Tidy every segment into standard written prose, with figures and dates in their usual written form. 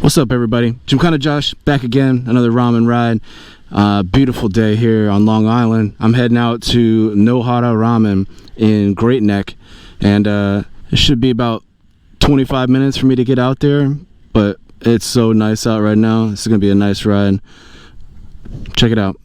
What's up, everybody? Gymkhana Josh back again, another ramen ride. Beautiful day here on Long Island. I'm heading out to Nohara Ramen in Great Neck, and it should be about 25 minutes for me to get out there, but it's so nice out right now. This is gonna be a nice ride. Check it out.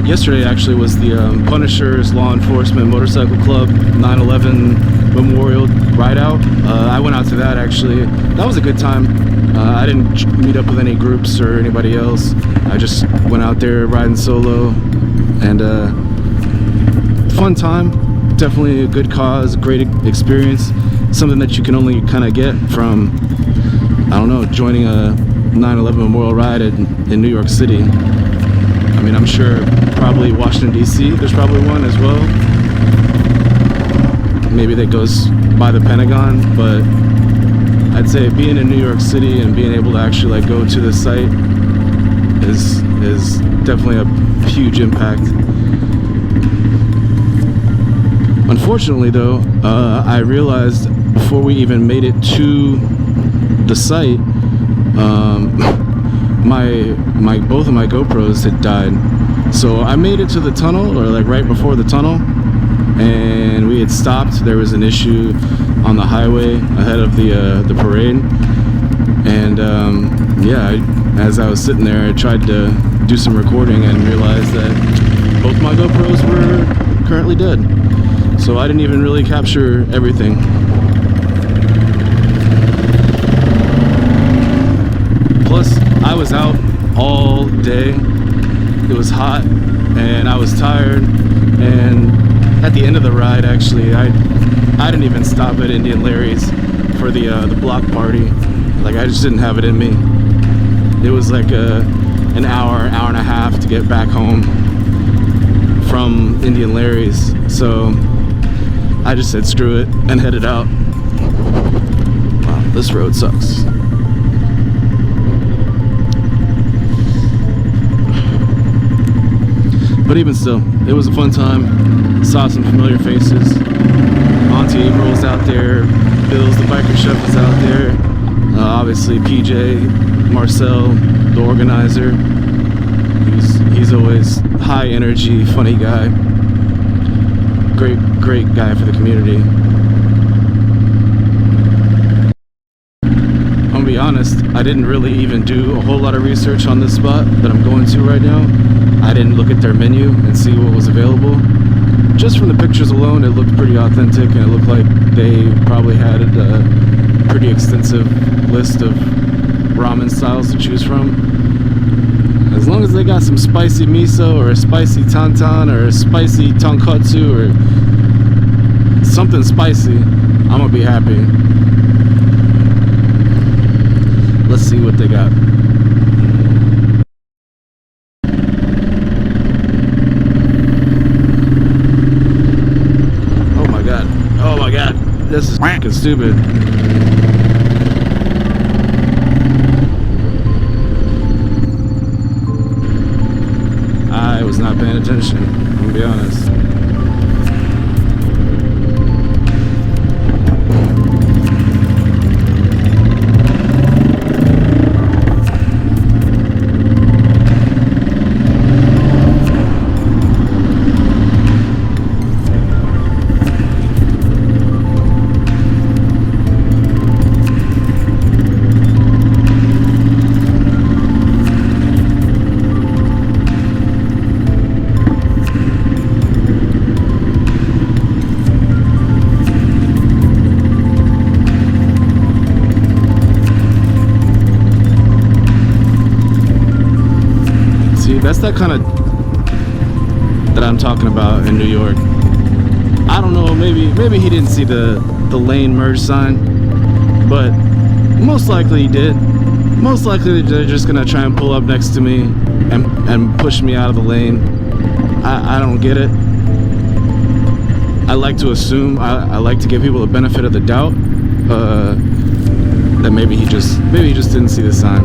Yesterday actually was the Punishers Law Enforcement Motorcycle Club 9/11 Memorial Ride Out. I went out to that actually. That was a good time. I didn't meet up with any groups or anybody else. I just went out there riding solo, and fun time. Definitely a good cause, great experience. Something that you can only kind of get from, I don't know, joining a 9/11 Memorial Ride in New York City. I mean, I'm sure probably Washington, D.C., there's probably one as well. Maybe that goes by the Pentagon, but I'd say being in New York City and being able to actually like go to the site is definitely a huge impact. Unfortunately though, I realized before we even made it to the site, both of my GoPros had died. So I made it to the tunnel, or like right before the tunnel, and we had stopped. There was an issue on the highway ahead of the parade, and yeah, as I was sitting there, I tried to do some recording and realized that both my GoPros were currently dead. So I didn't even really capture everything. Plus, I was out all day. It was hot and I was tired, and at the end of the ride actually I didn't even stop at Indian Larry's for the block party. Like, I just didn't have it in me. It was like an hour and a half to get back home from Indian Larry's, so I just said screw it and headed out. Wow, this road sucks. But even still, it was a fun time. Saw some familiar faces. Auntie April's out there. Bill's the biker chef is out there. Obviously PJ, Marcel, the organizer. He's always high energy, funny guy. Great guy for the community. I'm gonna be honest, I didn't really even do a whole lot of research on this spot that I'm going to right now. I didn't look at their menu and see what was available. Just from the pictures alone, it looked pretty authentic, and it looked like they probably had a pretty extensive list of ramen styles to choose from. As long as they got some spicy miso or a spicy tantan or a spicy tonkotsu or something spicy, I'm gonna be happy. Let's see what they got. This is fucking stupid. I was not paying attention, I'm gonna be honest. that's that kind of that I'm talking about in New York. I don't know, maybe he didn't see the lane merge sign, but most likely he did. Most likely they're just gonna try and pull up next to me and push me out of the lane. I don't get it. I like to assume, I like to give people the benefit of the doubt that maybe he just didn't see the sign.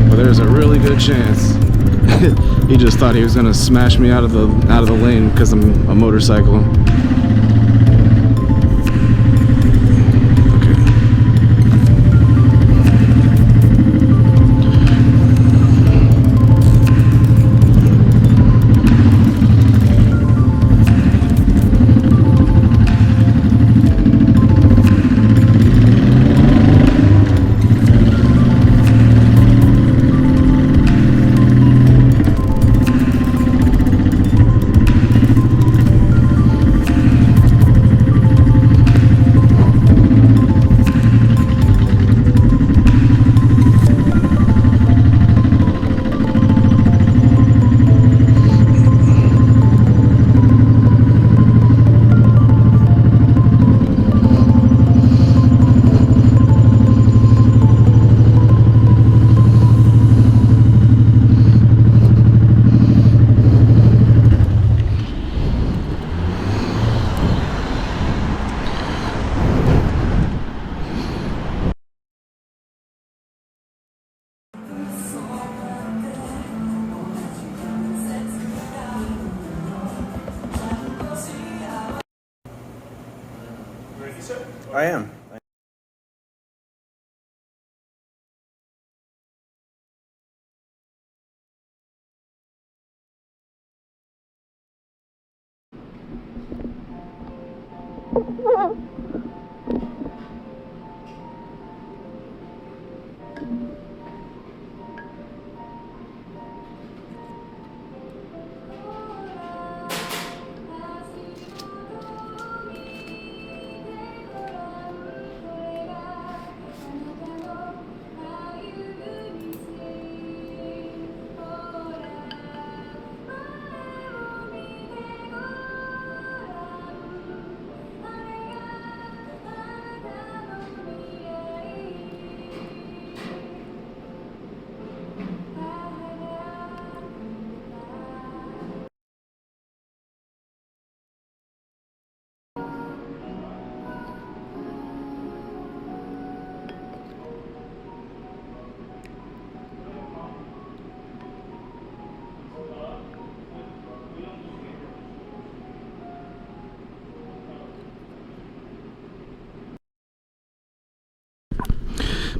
But there's a really good chance he just thought he was gonna smash me out of the lane because I'm a motorcycle. I am.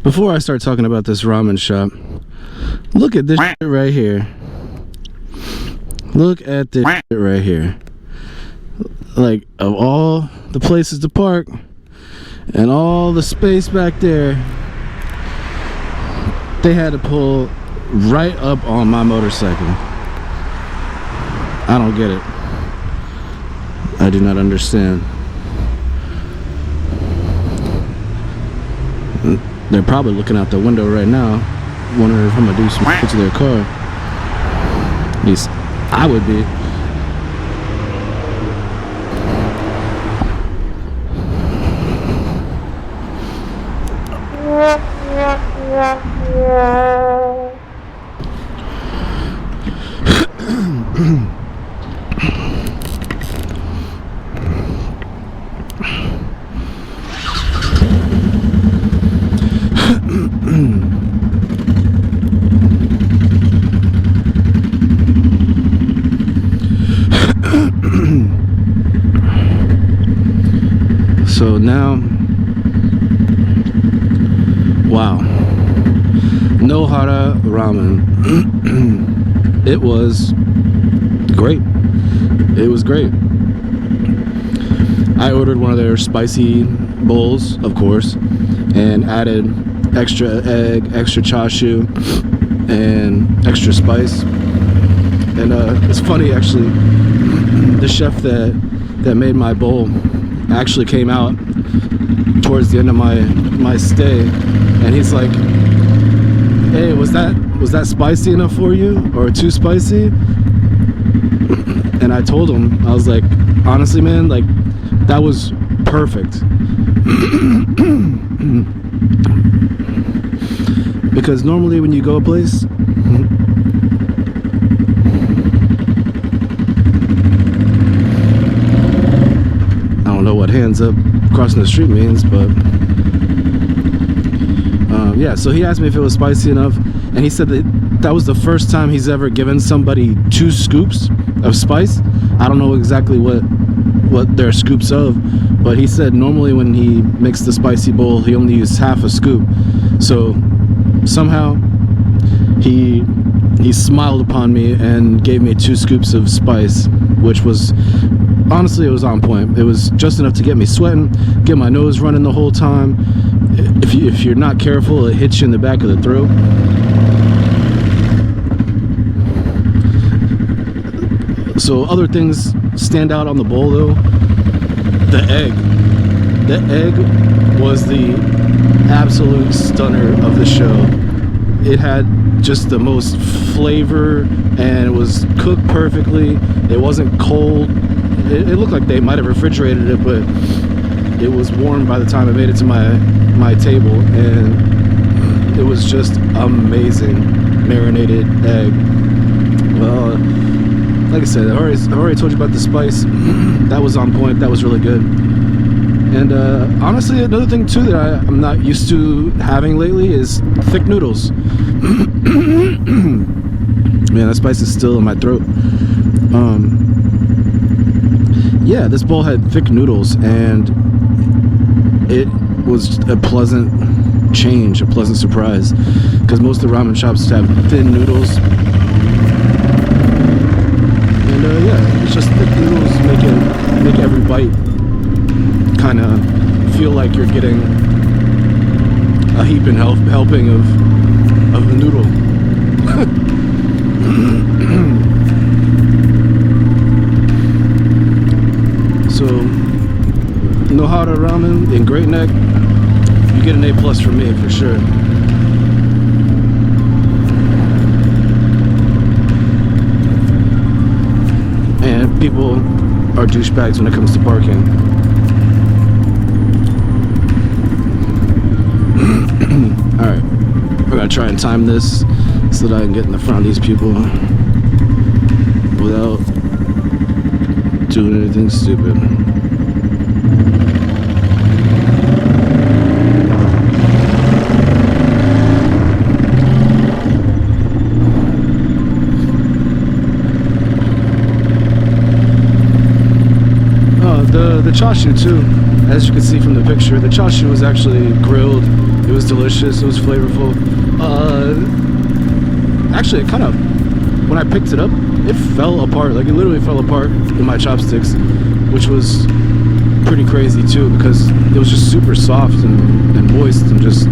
Before I start talking about this ramen shop, look at this shit right here. Look at this shit right here. Like, of all the places to park and all the space back there, they had to pull right up on my motorcycle. I don't get it. I do not understand. They're probably looking out the window right now, wondering if I'm gonna do some shit to their car. At least I would be. So now, wow, Nohara Ramen. It was great. It was great. I ordered one of their spicy bowls, of course, and added extra egg, extra chashu, and extra spice. And it's funny, actually, the chef that made my bowl actually came out towards the end of my stay, and he's like, hey, was that spicy enough for you, or too spicy? And I told him, I was like, honestly, man, like, that was perfect. Because normally when you go a place, I don't know what hands up crossing the street means, but yeah, so he asked me if it was spicy enough, and he said that was the first time he's ever given somebody 2 scoops of spice. I don't know exactly what they're scoops of, but he said normally when he makes the spicy bowl, he only uses half a scoop. So somehow he smiled upon me and gave me 2 scoops of spice, which was, honestly, it was on point. It was just enough to get me sweating, get my nose running the whole time. If you're not careful, it hits you in the back of the throat. So other things stand out on the bowl though. The egg was the absolute stunner of the show. It had just the most flavor, and it was cooked perfectly. It wasn't cold. It looked like they might have refrigerated it, but it was warm by the time it made it to my table, and it was just amazing. Marinated egg. Well, like I said, I already told you about the spice. That was on point. That was really good. And honestly, another thing too that I'm not used to having lately is thick noodles. Man, that spice is still in my throat. Yeah, this bowl had thick noodles, and it was a pleasant change, a pleasant surprise, because most of the ramen shops have thin noodles. And yeah, it's just thick noodles make every bite kind of feel like you're getting a heaping helping of the noodle. So Nohara Ramen in Great Neck, you get an A+ from me for sure. And people are douchebags when it comes to parking. Alright, we're gonna try and time this so that I can get in the front of these people without doing anything stupid. The chashu too, as you can see from the picture, the chashu was actually grilled. It was delicious. It was flavorful. Actually, it kind of, when I picked it up, it fell apart. Like, it literally fell apart in my chopsticks, which was pretty crazy too, because it was just super soft and moist and just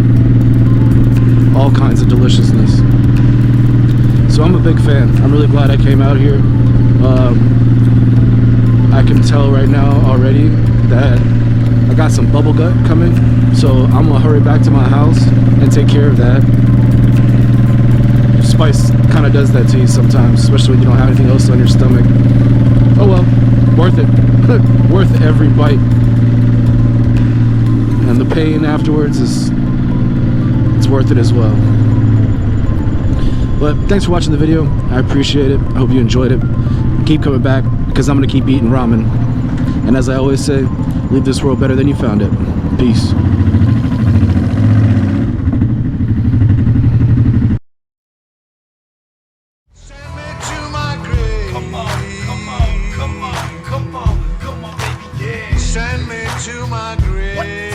all kinds of deliciousness. So I'm a big fan. I'm really glad I came out here. I can tell right now already that I got some bubble gut coming, so I'm gonna hurry back to my house and take care of that. Spice kind of does that to you sometimes, especially when you don't have anything else on your stomach. Oh well, worth it. Worth every bite. And the pain afterwards it's worth it as well. But thanks for watching the video. I appreciate it. I hope you enjoyed it. Keep coming back, because I'm going to keep eating ramen. And as I always say, leave this world better than you found it. Peace. Send me to my grave. Come on, come on, come on, come on, come on, baby, yeah. Send me to my grave.